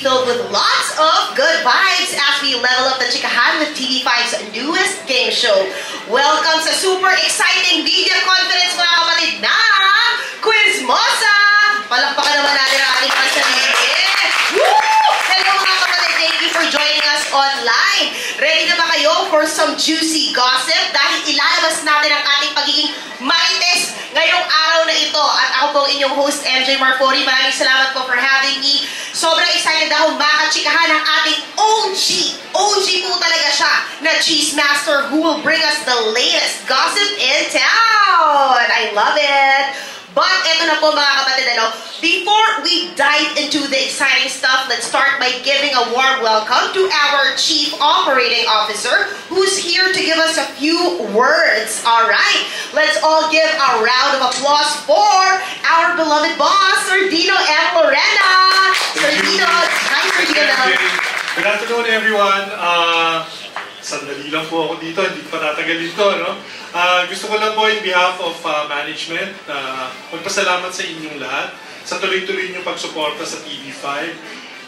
be filled with lots of good vibes as we level up the chikahan with TV5's newest game show. Welcome sa super exciting video conference mga kapatid na Quizmosa! Palakpakan naman natin ang ating mga sarili. Woo! Hello mga kapatid, thank you for joining us online. Ready na ba kayo for some juicy gossip? Dahil ilalabas natin ang ating pagiging marites ngayong araw na ito. At ako po ang inyong host, MJ Marfori. Maraming salamat po for having me. Sobrang excited ako makachikahan ng ating OG. OG po talaga siya na Cheese Master who will bring us the latest gossip in town. I love it. But eto na po mga kapatid, before we dive into the exciting stuff, let's start by giving a warm welcome to our Chief Operating Officer who's here to give us a few words. Alright, let's all give a round of applause for our beloved boss, Sir Dino M. Lorena. Sir Dino, hi Sir Dino. Good afternoon everyone. Sandali lang po ako dito, hindi ko patatagalin to, no? Gusto ko lang po in behalf of management, magpasalamat sa inyong lahat sa tuloy-tuloy niyo pagsuporta sa TV5.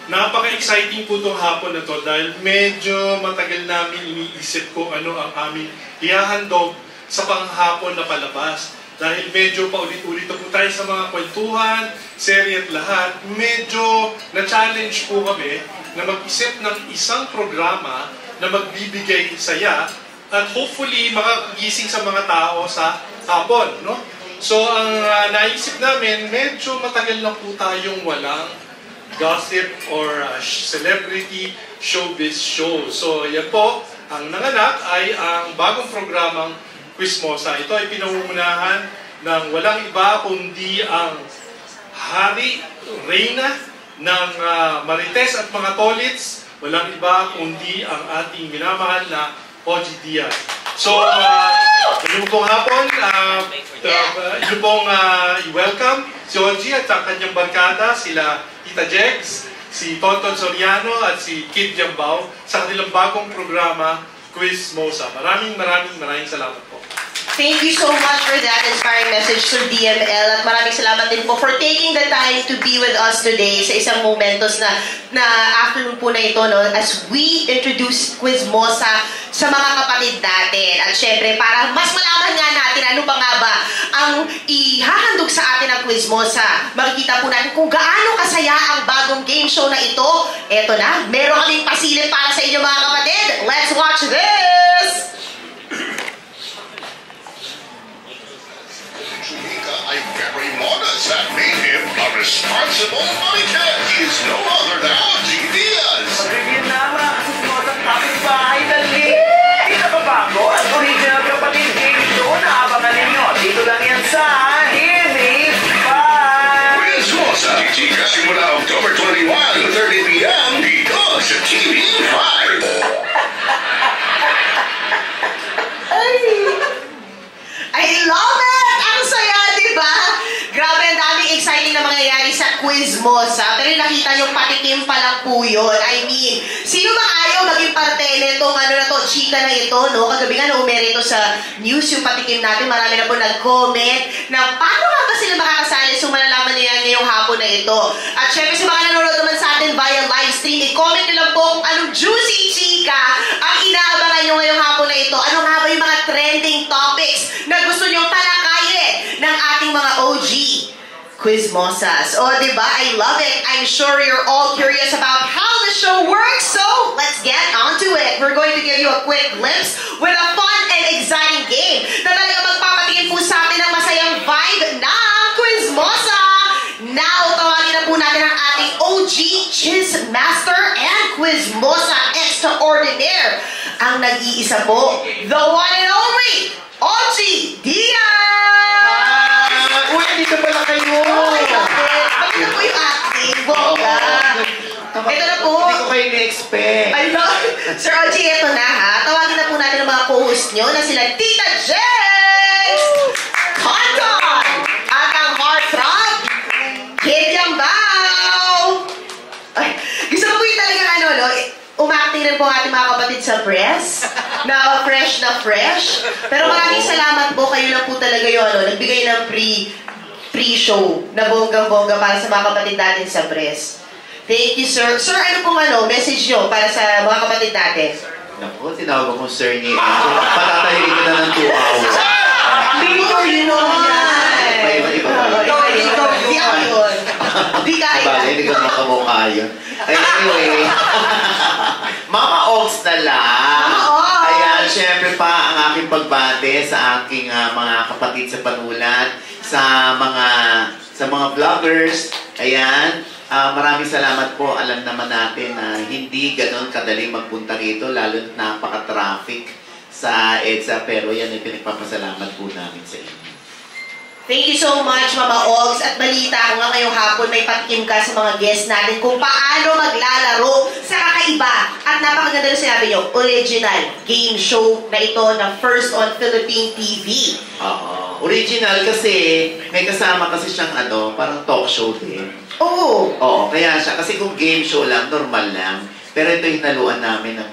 Napaka-exciting po itong hapon na to dahil medyo matagal namin iniisip kung ano ang aming ihahandog sa panghapon na palabas. Dahil medyo paulit-ulit po tayo sa mga kwentuhan, serye at lahat, medyo na-challenge po kami na mag-isip ng isang programa na magbibigay saya at hopefully makagising sa mga tao sa hapon, no? So, ang naisip namin, medyo matagal na po tayong walang gossip or celebrity showbiz show. So, yan po, ang nanganak ay ang bagong programang Quizmosa. Ito ay pinangungunahan ng walang iba kundi ang hari, reyna ng Marites at mga Tolits. Walang iba kundi ang ating minamahal na OG Diaz. So, yung pong hapon, yung pong i-welcome si OG at ang kanyang barkada, sila Tita Jegs, si Tonton Soriano at si Kid Jambao sa kanilang bagong programa, Quizmosa. Maraming salamat po. Thank you so much for that inspiring message, Sir DML. At maraming salamat din po for taking the time to be with us today sa isang momentos na afternoon po na ito, no? As we introduce Quizmosa sa mga kapatid natin. At syempre, para mas malaman nga natin ano pa nga ba ang ihahandog sa atin ng Quizmosa. Makikita po natin kung gaano kasaya ang bagong game show na ito. Eto na, meron kaming pasilip para sa inyo mga kapatid. Let's watch this! Ay very modest that made him a responsible money cat. He is no other than OG Diaz. Pag-review na mga kasusmotang kapitbahay dali. Kita pa ba ako? Ang original kapatid game show na abangan ninyo. Dito lang yan sa TV5. Quizmosa. Chichika simula October 21 to 30 p.m. dito sa TV5. I love it! Ang saya, diba? Grabe, ang daming exciting na mangyayari sa Quizmosa. Pero nakita nyo, patikim pa lang po yun. I mean, sino ba ayaw maging parte nitong chika na ito, no? Kagabi nga, umere ito sa news, yung patikim natin. Marami na po nag-comment na paano nga ba sila makakasali? So, malalaman nyo yan ngayong hapon na ito. At syempre, sa mga nanonood naman sa atin via live stream, i-comment nyo lang po kung anong juicy chika ang inaabangan nyo ngayong hapon na ito. Ano nga ba yung mga trending topics na gusto nyo talakayin ng ating mga OG Quizmosas. Oh, diba? I love it. I'm sure you're all curious about how the show works, so let's get on to it. We're going to give you a quick glimpse with a fun and exciting game na talaga magpapatingin po sa atin ng masayang vibe na Quizmosa. Now, tawagin na po natin ang ating OG Cheese Master and Quizmosa Extraordinaire. Ang nag-iisa po, the one and only OG Diaz! Uy, dito pala kayo! Ano po yung acting? Bongga! Ito na po. Hindi ko kayo na-expect. I love Sir OG, ito na ha. Tawagin na po natin ang mga co-host nyo na sila Tita Jex! Condon! At ang heartthrob, Kid Jambao! Ay, gusto ko po yung talagang umacting rin po ang ating mga kapatid sa press. Na fresh. Pero maraming salamat po. Kayo lang po talaga yung nagbigay ng pre-show na bonggang-bongga para sa mga kapatid natin sa press. Thank you, sir. Sir, ano pong message nyo para sa mga kapatid natin? Naku, tinawag akong sir ni Enzo. Patatayin ko na ng 2 hours. Hindi ko yun. May iba ba? Di ako yun. Di kaya. Sabagay, hindi ko makamukha yun. Anyway, Mama Ogs na lang. Mama Ogs! Ayan, syempre pa ang aking pagbate sa aking mga kapatid sa panulat, sa mga vloggers. Ayan, maraming salamat po. Alam naman natin na hindi ganon kadaling magpunta rito, lalo na napaka-traffic sa EDSA. Pero yan ay pinagpapasalamat po namin sa inyo. Thank you so much, Mama Ogs. At balita ko nga ngayong hapon, may patikim ka sa mga guests natin kung paano maglalaro sa kakaiba. At napakaganda na sinabi nyo, original game show na ito na first on Philippine TV. Oo. Original kasi may kasama kasi siyang parang talk show din. Oo. Oo, kaya siya. Kasi kung game show lang, normal lang. Pero ito hinaluan namin ng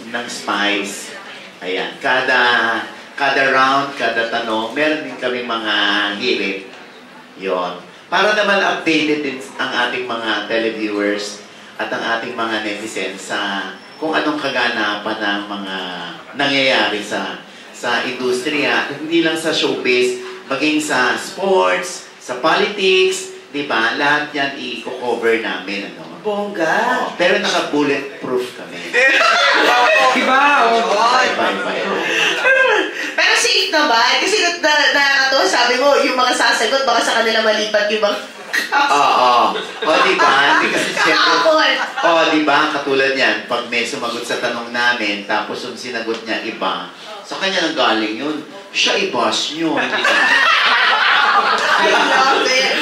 ng spice. Ayan. Kada round, kada tanong, meron din kami mga hirit. Yon. Para naman updated din ang ating mga televiewers at ang ating mga netizens sa kung anong kaganapan ng mga nangyayari sa industriya. Hindi lang sa showbiz, maging sa sports, sa politics, di ba? Lahat yan i-cover namin. Bongga. Pero naka-bulletproof kami. Diba? Bye. Pero safe naman. Kasi nakakatawa, sabi mo, yung mga sasagot, baka sa kanila malipat yung mga Oo. O, diba? Hindi kasi kakapon. O, diba? Katulad yan, pag may sumagot sa tanong namin, tapos yung sinagot niya iba, sa kanya nang galing yun, siya i-boss nyo. I love it.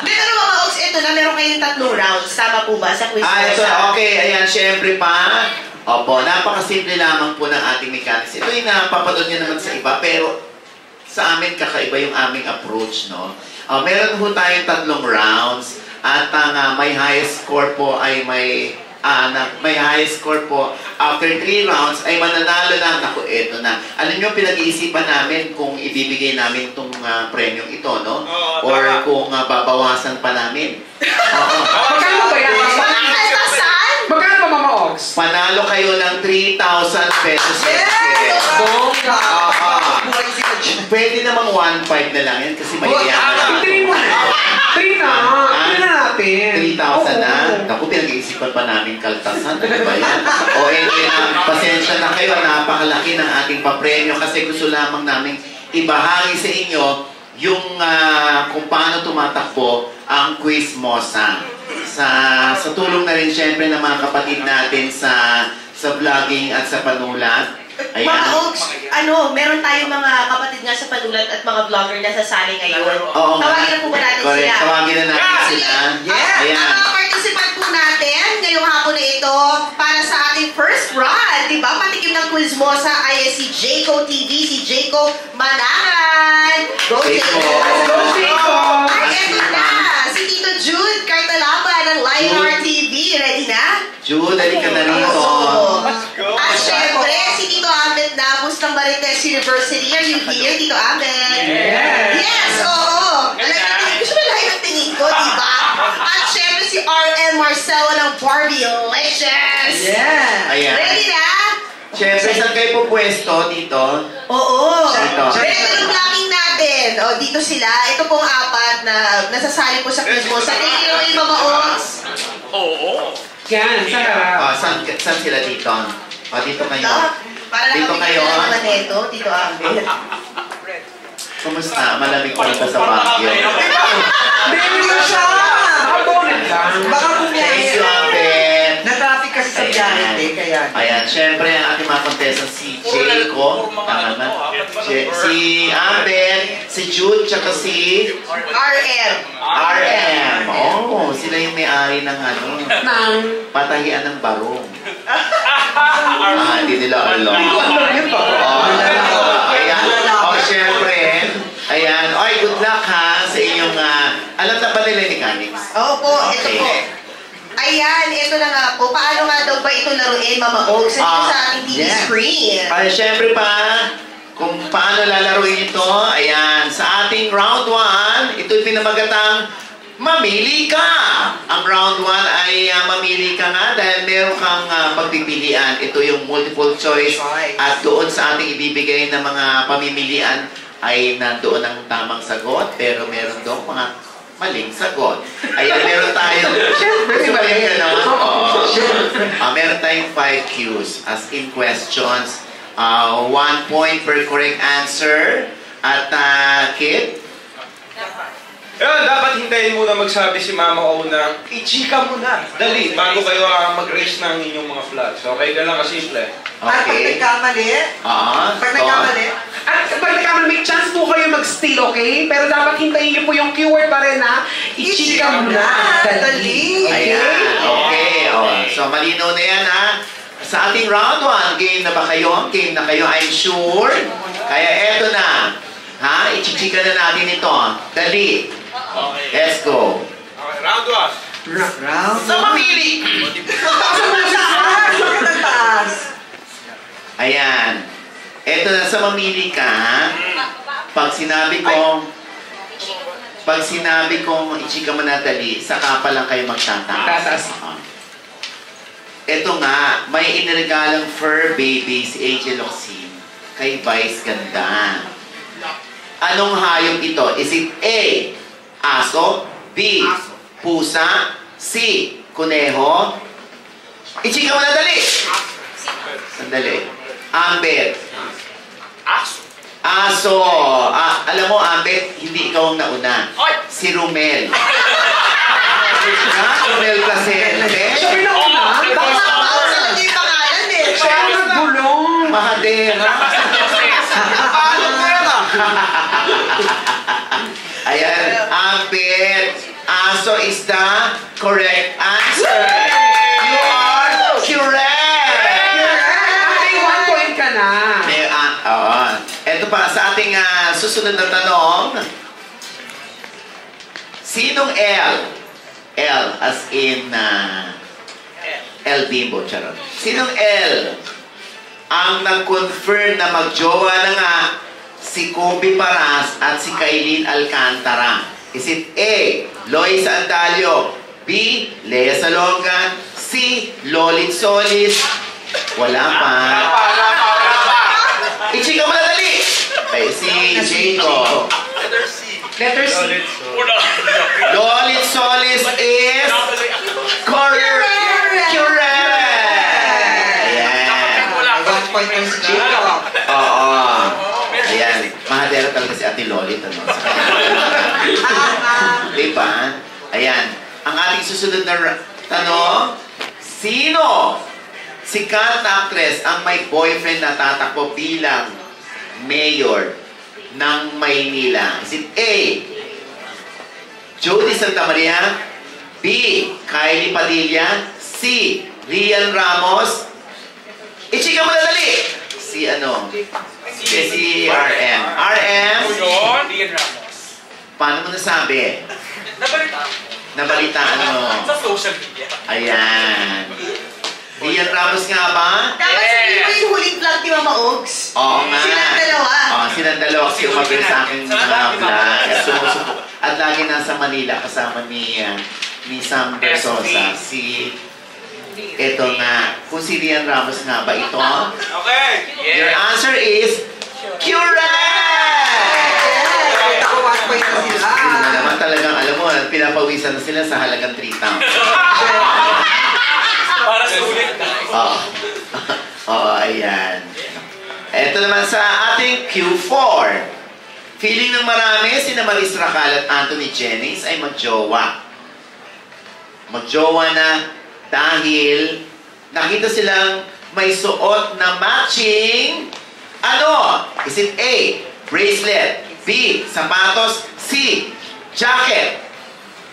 Pero mga Ogs, ito na, meron kayong 3 rounds. Tama po ba sa quiz? Okay. Ayan, syempre pa. Opo, napakasimple lamang po ng ating mechanics. Ito yung napapanood nyo naman sa iba, pero sa amin kakaiba yung aming approach, no? Meron po tayong 3 rounds at ang may highest score po ay may highest score po after 3 rounds ay mananalo lang. Naku, eto na. Alam nyo, pinag-iisipan namin kung ibibigay namin itong premium ito, no? Or kung babawasan pa namin. Magkano ba yan? Magkano ba, Mama Ogs? Panalo kayo ng 3,000 pesos. Bongga! Pwede namang 1,500 na lang yan kasi mahihiyan na. 3 na. 3 na natin. 3,000 na. Naku, pinag-iisipan pa namin kaltasan. Ano ba yan? O pasensya na kayo. Napakalaki ng ating papremyo kasi gusto lamang namin ibahagi sa inyo yung kung paano tumatakbo ang Quiz Mosa. Sa tulong na rin syempre ng mga kapatid natin sa vlogging at sa panulat. Ayan. Mga Ogs, meron tayong mga kapatid nga sa panulat at mga vlogger na sasali ngayon. Oo, Tawagin na po ba natin correct. sila? Tawagin na natin sila. Yes! Ayan. Ang mga participant po natin ngayong hapon na ito para sa ating first run. Diba? Patikim ng Quiz Mosa ay si Jayco TV, si Jayco Manangan. Go Jayco! Jayco! Go, Jayco! At eto na, si Tito Jude Cartalaba ng Lionheart TV. Ready na? Jude, dali ka na rito. At syempre, si Tito Ahmed Nabus ng Marites University. Are you here, Tito Ahmed? Yes, oo. Alam natin, gusto mo lahat ng tingin ko, diba? At syempre, si RM Marcelo ng Barbie Legends. Ayan. Ready na? Syempre, saan kayo po pwesto dito? Oo. Dito. Ready yung blocking natin. O, dito sila. Ito pong 4 na nasasali po sa quiz mo. Sa tingin mo yung Mama Ogs? Yan, sarap. Saan sila dito? Dito kayo. Para Dito kayo. lang mga neto, Tito Ahmed. Kumusta? Malamig pa rin ba sa Baguio? Baby mo siya! Nakabonet lang. Baka Thank you, pumiyahin. Ambet. Na-traffic kasi sa biyahe, kaya. Ayan, syempre ang ating mga contestant si Jayco, si Ambet, si Jude, tsaka si RM. RM. Oh, sila yung may-ari ng patahian ng barong. Hindi nila alam. Ayan. Syempre. Ayan. Oy, good luck ha sa inyong, alam na ba nila yung mechanics? Oo po, ito po. Ayan, ito na nga po. Paano nga daw ba ito laruin, Mama Ogs? Ito sa ating TV screen. Ay, syempre pa, kung paano lalaruin ito, ayan, sa ating round 1, ito'y pinamagatang mamili ka. Ang round 1 ay mamili ka nga dahil meron kang pagpipilian. Ito yung multiple choice. At doon sa ating ibibigay na mga pamimilian ay nandoon ang tamang sagot. Pero meron doon mga maling sagot. Ayan, meron tayong... meron tayong 5 cues. As in questions. 1 point per correct answer. At Kit? Yun, dapat hintayin muna magsabi si Mama O na i-chika mo na. Dali, bago kayo mag-raise ng inyong mga flags. Okay, ganun kasimple. At pag nagkamali, At pag nagkamali, may chance po kayo mag-steal, okay? Pero dapat hintayin niyo po yung keyword pa rin na i-chika mo na. Dali. Ayan, okay. So, malinaw na yan, ha? Sa ating round 1, game na ba kayo? Game na kayo, I'm sure. Kaya eto na. Ha? I-chika na natin ito. Dali. Let's go. Okay, round 1. round. Sa mamili! Ayan. Eto na, sa mamili ka. Pag sinabi kong i-chika mo na dali, saka pa lang kayo magtataas. Ito nga, may iniregalang fur baby si Angel Oxin kay Vice Ganda. Anong hayop ito? Is it A, aso, B, pusa, C, kuneho? I-chika mo na dali! Sandali. Ambet. Aso. Alam mo, Ambet, hindi ikaw ang nauna. Si Romel. Romel Placente. Siya nauna? Baka sa yung pangalan eh. Siya ang nagbulong. Mahader. Ayan, Ambet. Aso is the correct answer. You are correct. May 1 point ka na. Ito pa, sa ating susunod na tanong. Sinong L? L as in L Bimbo, charot. Sinong L ang nag-confirm na magjowa na nga si Kobe Paras at si Kailin Alcantara? Is it A, Lois Andalio, B, Lea Salongan, C, Lolit Solis? Wala pa. I-chika mo na dali! Ay, si Jacob. Letter C. Lolit Solis is correct! Ayan. 1 point yung si Jacob. Oo. Ayan. Mahadera talaga si Ate Lolit. Ano? Diba? Ayan. Ang ating susunod na tanong, sino sikat na actress ang may boyfriend na tatakbo bilang mayor ng Maynila? Is it A, Jody Santa Maria, B, Kylie Padilla, C, Rian Ramos? I-chika mo na dali! Si ano? Si RM. RM? Paano mo nasabi? Nabalitaan mo. Sa social media. Ayan. Rian Ramos nga ba? Dapat sabihin mo yung huling vlog ni Mama Ogs. Oo nga. Silang dalawa. Silang dalawa kasi umabir sa akin mga vlog. At sumusuko. At lagi nasa Manila kasama ni Sam Bersosa. Ito nga. Kung si Rian Ramos nga ba ito? Okay. Your answer is correct! Ako 1 point na sila. Yun na naman talagang, alam mo, pinapawisan na sila sa halagang 3 pounds. Para sa ulit. Oo, ayan. Ito naman sa ating Q4. Feeling ng marami, sina Maris Racal at Anthony Jennings ay magjowa. Magjowa na dahil nakita silang may suot na matching. Ano? Is it A, bracelet, B, sapatos, C, jacket?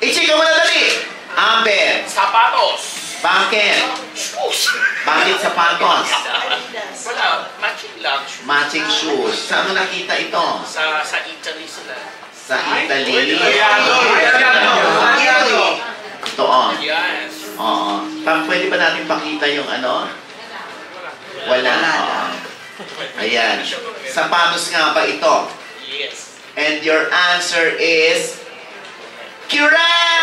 I-chika mo na dali! Amber. Sapatos. Bakit? Bakit sapatos? Wala, matching lang. Matching shoes. Saan mo nakita ito? Sa Italy sila. Sa Italy. Ito, Yes. Oo. Pwede ba natin pakita yung ano? Wala. Oo. Ayan. Sapatos nga ba ito? Yes. And your answer is correct!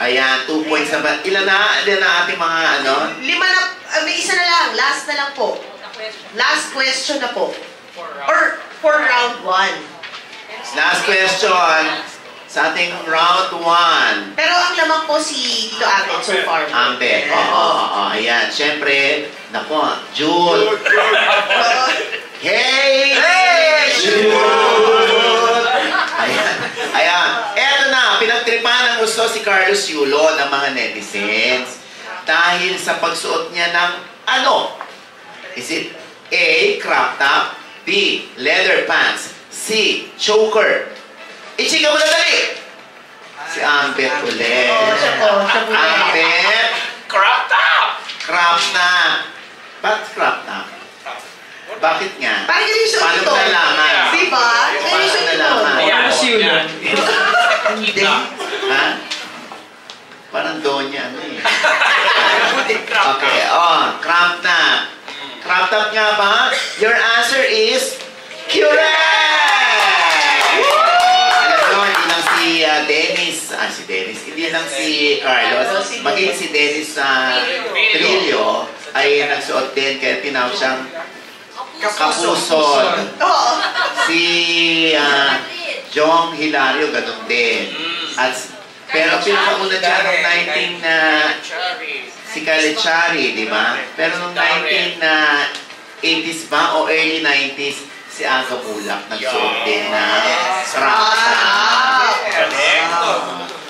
Ayan, 2 points naman. Ilan na ating mga ano? 5 na, may isa na lang. Last na lang po. Last question na po. Or for round 1. Last question sa ating round 1. Pero ang lamang po si Tito Ambet so far. Ambet. Oo. Ayan. Siyempre, nako, Jude. Hey! Jude! Ayan. Eto na, pinagtripan ng gusto si Carlos Yulo ng mga netizens dahil sa pagsuot niya ng ano? Is it A, crop top, B, leather pants, C, choker? Ichika mo na dali! Si Ambet ulit. Siya po ulit. Ambet, Crop top! crop na. Ba't crop na? Bakit nga? Parang ganun yung suot Paano ito. mo nalaman? Diba? Ganun yung Paano suot ito. nalaman? Ayan, yun. Hindi. Ha? Parang doon niya, ano eh. Okay, crop na. Crop top nga ba? Your answer is correct! Alam mo, hindi lang si Dennis, hindi lang si Carlos, maging si Dennis Trillo ay nagsuot din, kaya tinawag siyang Kapuson. Oo. Si Jong Hilario, ganun din. Pero pinakauna dyan noong 19 si Kalechari, di ba? Pero noong 1980s ba o early 90s, si Aga Bulak nagsuot din na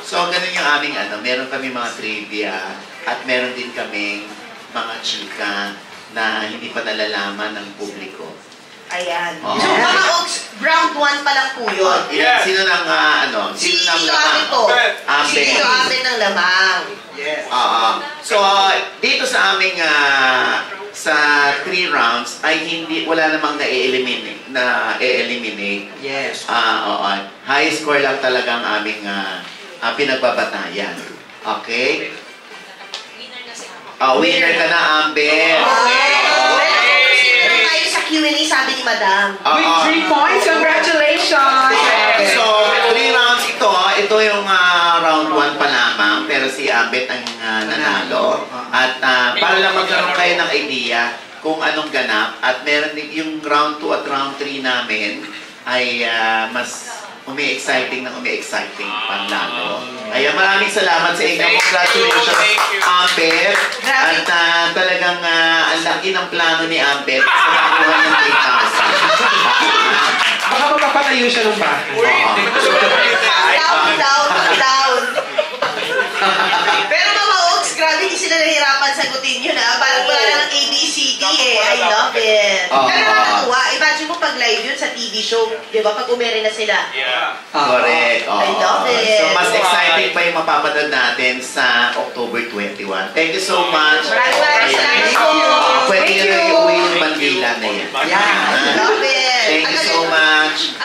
So, ganun yung aming ano. Meron kami mga trivia at meron din kaming mga chika na hindi pa nalalaman ng publiko. Ayan. Oo. So, mga Oaks, round 1 pa lang po yun. Sino nang ano? Si Sino nang Tito lamang? Ambet to. Si Ambet. Tito Ambet ng lamang. Oo. So, dito sa aming sa 3 rounds ay wala namang na-eliminate. Yes. Oo. High score lang talaga ang aming pinagbabatayan. Okay? Winner ka na, Ambet. Meron tayo sa Q&A, sabi ni Madam. With 3 points, congratulations! So, 3 rounds ito. Ito yung round 1 pa lamang. Pero si Ambet ang nanalo. At para lang magkaroon kayo ng idea kung anong ganap. At meron din yung round 2 at round 3 namin ay mas umi-exciting panlalo. Kaya maraming salamat sa inyo. Congratulations, Ambet. At talagang ang laki ng plano ni Ambet sa nakuha ng 3,000. Baka mapapatayo siya ng bahay. Down. Pero mga Oaks, grabe hindi sila nahirapan sagutin yun Parang wala lang ABCD I love it. Pero nakakatuwa. Imagine mo pag live yun sa TV show. Di ba? Pag umere na sila. Correct. I love it. So, mas exciting pa yung mapapanood natin sa October 21. Thank you so much. Maraming salamat po. Pwede nyo na iuwi yung bandila na yan. Yeah. I love it. Thank you so much.